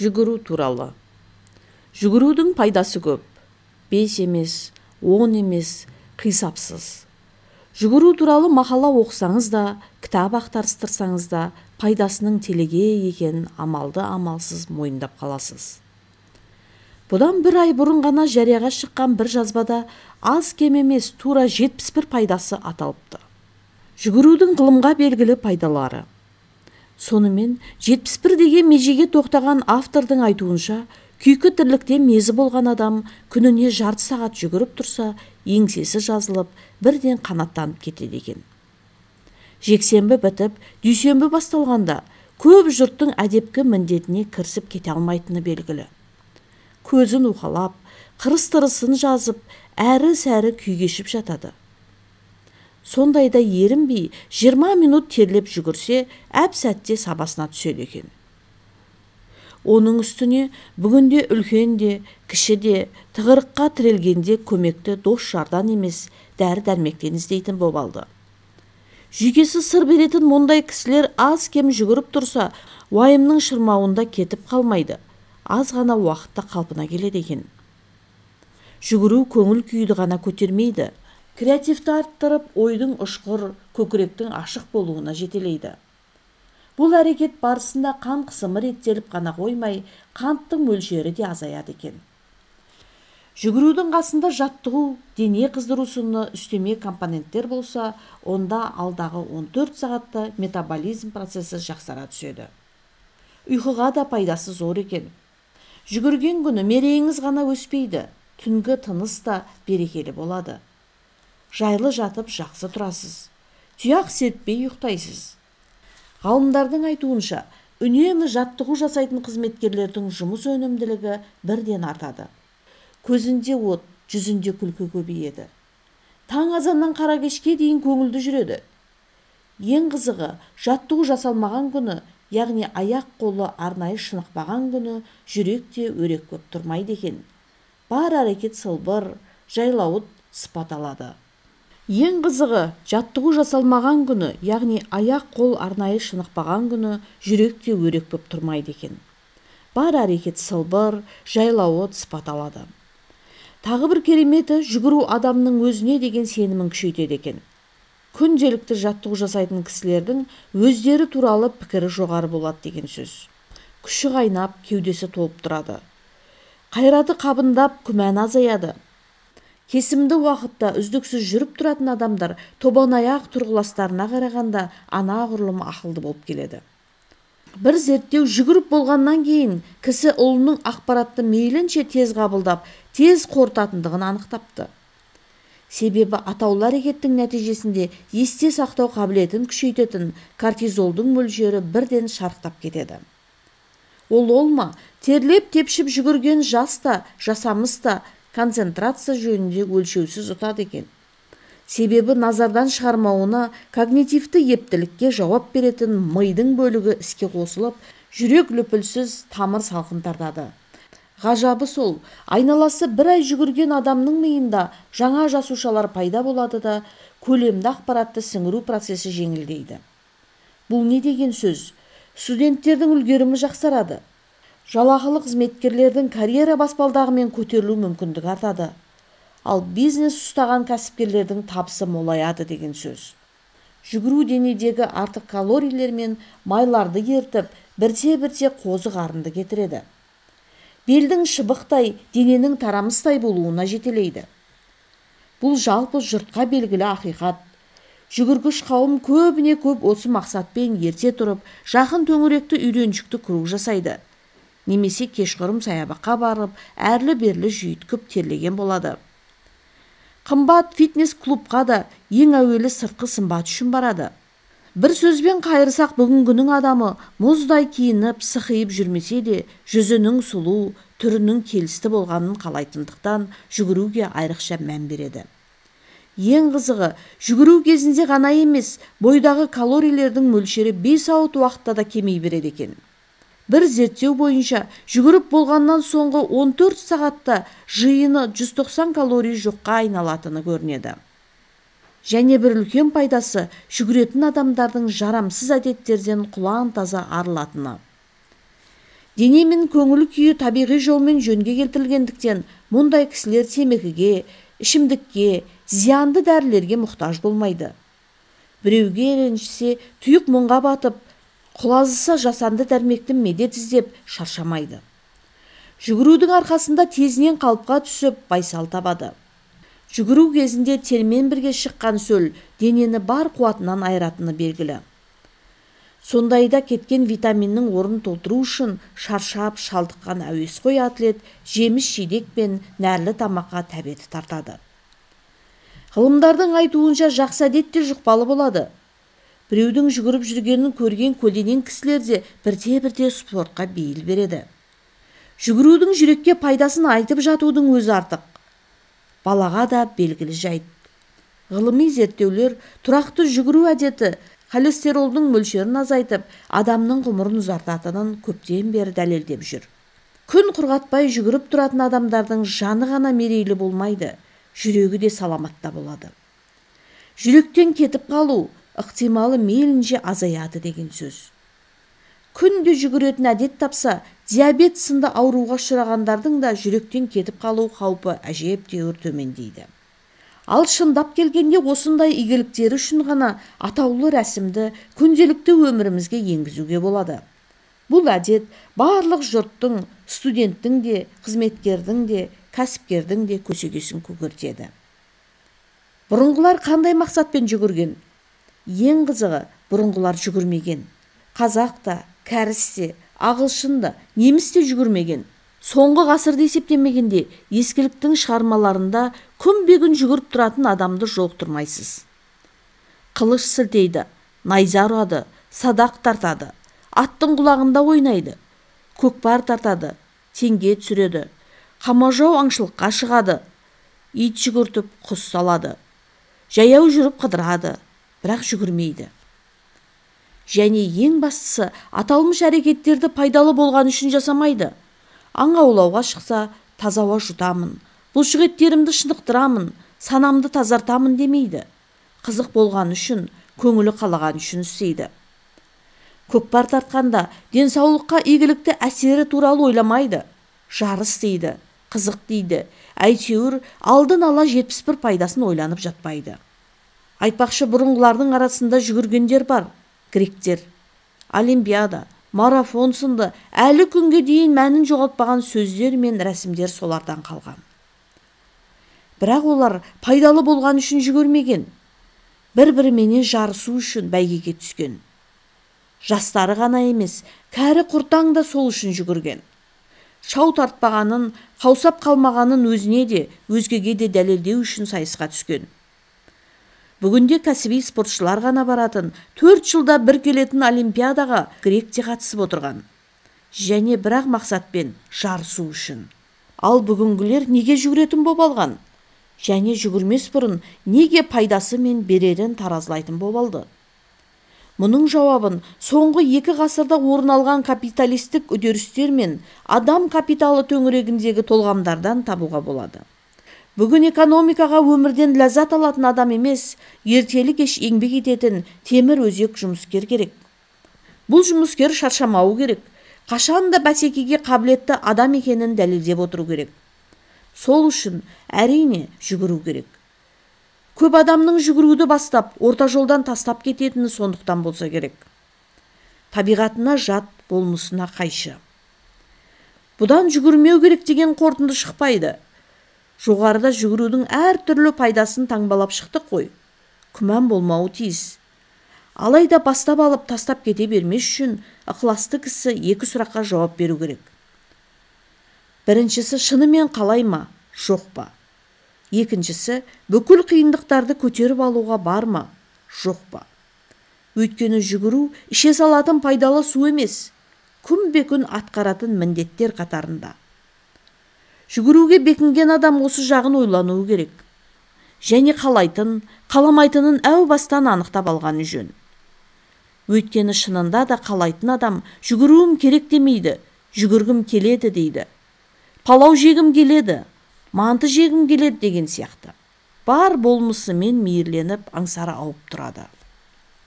Жүгіру туралы. Жүгірудің пайдасы көп. 5 емес, 10 емес, қисапсыз. Жүгіру туралы мақала оқысаңыз да, кітап ақтарыстырсаңыз да, пайдасының телеге екенін амалды амалсыз мойындап қаласыз. Бұдан бір ай бұрын ғана жарияға шыққан бір жазбада аз кем емес тура 71 пайдасы аталыпты. Жүгірудің ғылымға белгілі пайдалары. Сонымен 71 деген межеге тоқтаған автордың айтуынша, күйкі тірлікте мезі болған адам күніне жарты сағат жүгіріп тұрса, еңсесі жазылып, бірден қанаттанып кетеді екен. Жексенбі бітіп, дүйсенбі басталғанда, көп жұрттың әдепкі міндетіне кірісіп кете алмайтыны белгілі. Көзін уқалап, қырыс-тырысын жазып, әрі-сәрі күй кешіп жатады. Сондайда ерінбей 20 минут терлеп жүгірсе, әп-сәтте сабасына түседі екен. Оның үстіне бүгінде үлкен де, кіші де, тығырыққа тірелгенде көмекті дос-жардан емес, дәрі-дәрмектен іздейтін боп алды. Жүйкесі сыр беретін мұндай кісілер аз кем жүгіріп тұрса, уайымның шырмауында кетіп қалмайды. Аз ғана уақытта қалпына келеді екен. Жүгіру көңіл күйді ғана көтермейді. Креативті арттырып, ойдың ұшқыр, көкіректің ашық болуына жетелейді. Бұл әрекет барысында қан қысымы реттеліп қана қоймай, қанттың мөлшері де азаяды екен. Жүгірудің қасында жаттығу, дене қыздыру сынды үстеме компоненттер болса, онда алдағы 14 сағатта метаболизм процесі жақсара түседі. Ұйқыға да пайдасы зор екен. Жүгірген күні мерейіңіз ғана өспейді, түнгі тыныс та берекелі болады. Жайлы жатып жақсы тұрасыз. Тұяқ серппей ұйықтайсыз. Ғалымдардың айтуынша, үнемі жаттығу жасайтын қызметкерлердің жұмыс өнімділігі бірден артады. Көзінде от, жүзінде күлкі көбейеді. Таң азаннан қара кешке дейін көңілді жүреді. Ең қызығы, жаттығу жасалмаған күні, яғни аяқ қолы арнайы шынықпаған күні, жүректе өрек көп тұрмайды екен. Бар әрекет сылбыр, жайлауыт сыпат алады. Ең қызығы, жаттығу жасалмаған күні, яғни аяқ қол арнайы шынықпаған күні, жүректе өрек көп тұрмайды екен. Бар әрекет сылбыр, жайлауыт сыпат алады. Тағы бір кереметі, жүгіру адамның өзіне деген сенімін күшейтеді екен. Күнделікті жаттығу жасайтын кісілердің өздері туралы пікірі жоғары болады деген сөз. Күші қайнап, кеудесі толып тұрады. Қайраты қабындап, күмән азаяды. Кесімді уақытта үздіксіз жүріп тұратын адамдар тобан аяқ тұрғыластарына қарағанда анағұрлым ақылды болып келеді. Бір зерттеу жүгіріп болғаннан кейін кісі ұлының ақпаратты мейлінше тез қабылдап, тез қорытатындығын анықтапты. Себебі атаулы әрекеттің нәтижесінде есте сақтау қабілетін күшейтетін кортизолдың мөлшері бірден шарықтап кетеді. Ол олма, терлеп тепшіп жүгірген жас та, жасамыс та концентрация жөнінде өлшеусіз ұтады екен. Себебі назардан шығармауына когнитивті ептілікке жауап беретін мидың бөлігі іске қосылып, жүрек лүпілсіз тамыр салқын тартады. Ғажабы сол, айналасы бір ай жүгірген адамның миында жаңа жасушалар пайда болады да, көлемді ақпаратты сіңіру процесі жеңілдейді. Бұл не деген сөз? Студенттердің үлгерімі жақсарады. Жалақылы қызметкерлердің карьера баспалдағымен көтерілу мүмкіндігі артады. Ал бизнес ұстаған кәсіпкерлердің табысы молаяды деген сөз. Жүгіру денедегі артық калорийлер мен майларды ертіп, бірте-бірте қозы қарынды кетіреді. Белдің шыбықтай, дененің тарамыстай болуына жетелейді. Бұл жалпы жұртқа белгілі ақиқат. Жүгіргіш қауым көбіне көп осы мақсатпен ерте тұрып, жақын төңіректі үйреншікті круг жасайды. Немесе кешқұрым саябаққа барып, әрлі-берлі жүйіткіп терлеген болады. Қымбат фитнес-клубқа да ең әуелі сыртқы сымбат үшін барады. Бір сөзбен қайырсақ, бүгінгінің адамы мұздай киініп, сықиып жүрмесе де, жүзінің сұлу, түрінің келісті болғанын қалайтындықтан жүгіруге айрықша мән береді. Ең қызығы, жүгіру кезінде ғана емес, бойдағы калорийлердің мөлшері 5 сағат уақытта да кемей береді екен. Бір зерттеу бойынша, жүгіріп болғаннан соңғы 14 сағатта жиыны 190 калорий жоққа айналатыны көрінеді. Және бір үлкен пайдасы, жүгіретін адамдардың жарамсыз әдеттерден құлан таза арылатыны. Дене мен көңіл күйі табиғи жолмен жөнге келтірілгендіктен мұндай кісілер темекіге, ішімдікке, зиянды дәрілерге мұқтаж болмайды. Біреуге ренжісе, тұйық мұңға батып, құлазыса жасанды дәрмекті медет іздеп шаршамайды. Жүгірудің арқасында тезінен қалыпқа түсіп, байсал табады. Жүгіру кезінде термен бірге шыққан сөл денені бар қуатынан айыратыны белгілі. Сондайда кеткен витаминнің орнын толтыру үшін шаршап шалдыққан әуесқой атлет жеміс-жидек пен нәрлі тамаққа тәбеті тартады. Ғылымдардың айтуынша жақсы әдет те жұқпалы болады. Біреудің жүгіріп жүргенін көрген көлденең кісілер де бірте-бірте спортқа бейіл береді. Жүгірудің жүрекке пайдасын айтып жатудың өзі артық. Балаға да белгілі жайт. Ғылыми зерттеулер тұрақты жүгіру әдеті холестеролдың мөлшерін азайтып, адамның ғұмырын ұзартатынын көптен бері дәлелдеп жүр. Күн құрғатпай жүгіріп тұратын адамдардың жаны ғана мерейлі болмайды, жүрегі де саламатта болады. Жүректен кетіп қалу ықтималы мейлінше азаяды деген сөз. Күнде жүгіретін әдет тапса, диабет сынды ауруға ұшырағандардың да жүректен кетіп қалу қаупі әжептәуір төмендейді. Ал шындап келгенде осындай игіліктері үшін ғана атаулы рәсімді күнделікті өмірімізге енгізуге болады. Бұл әдет барлық жұрттың, студенттің де, қызметкердің де, кәсіпкердің де көсегесін көгертеді. Бұрынғылар қандай мақсатпен жүгірген? Ең қызығы, бұрынғылар жүгірмеген. Қазақ та, кәріс те, ағылшын да, неміс те жүгірмеген. Соңғы ғасырда есептемегенде ескіліктің шығармаларында күнбе-күн жүгіріп тұратын адамды жолықтырмайсыз. Қылыш сілтейді, найза ұрады, садақ тартады, аттың құлағында ойнайды, көкпар тартады, теңге түсіреді, қамажау аңшылыққа шығады, ит жүгіртіп құс салады, жаяу жүріп қыдырады, бірақ жүгірмейді. Және ең бастысы, аталмыш әрекеттерді пайдалы болған үшін жасамайды. Аң аулауға шықса, таза ауа жұтамын, бұлшық еттерімді шынықтырамын, санамды тазартамын демейді. Қызық болған үшін, көңілі қалаған үшін істейді. Көкпар тартқанда денсаулыққа игілікті әсері туралы ойламайды. Жарыс дейді, қызық дейді, әйтеуір алдын ала 71 пайдасын ойланып жатпайды. Айтпақшы, бұрынғылардың арасында жүгіргендер бар. Гректер, олимпиада, марафон сынды әлі күнге дейін мәнін жоғалтпаған сөздер мен рәсімдер солардан қалған. Бірақ олар пайдалы болған үшін жүгірмеген. Бір-біріменен жарысу үшін бәйгеге түскен. Жастары ғана емес, кәрі құртаң да сол үшін жүгірген. Шау тартпағанын, қаусап қалмағанын өзіне де, өзгеге де дәлелдеу үшін сайысқа түскен. Бүгінде кәсіби спортшылар ғана баратын, 4 жылда бір келетін олимпиадаға гректе қатысып отырған. Және бірақ мақсатпен жарысу үшін. Ал бүгінгілер неге жүгіретін боп алған? Және жүгірмес бұрын неге пайдасы мен берерін таразылайтын боп алды? Мұның жауабын соңғы 2 ғасырда орын алған капиталистік үдерістер мен адам капиталы төңірегіндегі толғамдардан табуға болады. Бүгін экономикаға өмірден ләззат алатын адам емес, ертелі кеш еңбек ететін темір өзек жұмыскер керек. Бұл жұмыскер шаршамауы керек, қашанда бәсекеге қабілетті адам екенін дәлелдеп отыру керек. Сол үшін әрине жүгіру керек. Көп адамның жүгіруді бастап, орта жолдан тастап кететіні сондықтан болса керек. Табиғатына жат, болмысына қайшы. Бұдан жүгірмеу керек деген қорытынды шықпайды. Жоғарыда жүгірудің әр түрлі пайдасын таңбалап шықтық қой. Күмән болмауы тиіс. Алайда бастап алып тастап кете бермес үшін ықыласты кісі 2 сұраққа жауап беру керек. Біріншісі, шынымен қалай ма, жоқ па? Екіншісі, бүкіл қиындықтарды көтеріп алуға бар ма, жоқ па? Өйткені жүгіру іше салатын пайдалы су емес, күнбе-күн атқаратын міндеттер қатарында. Жүгіруге бекінген адам осы жағын ойлануы керек. Және қалайтын, қаламайтынын әу бастан анықтап алғаны жөн. Өйткені шынында да қалайтын адам жүгіруім керек демейді, жүгіргім келеді дейді. Палау жегім келеді, манты жегім келеді деген сияқты. Бар болмысымен мейірленіп аңсары ауып тұрады.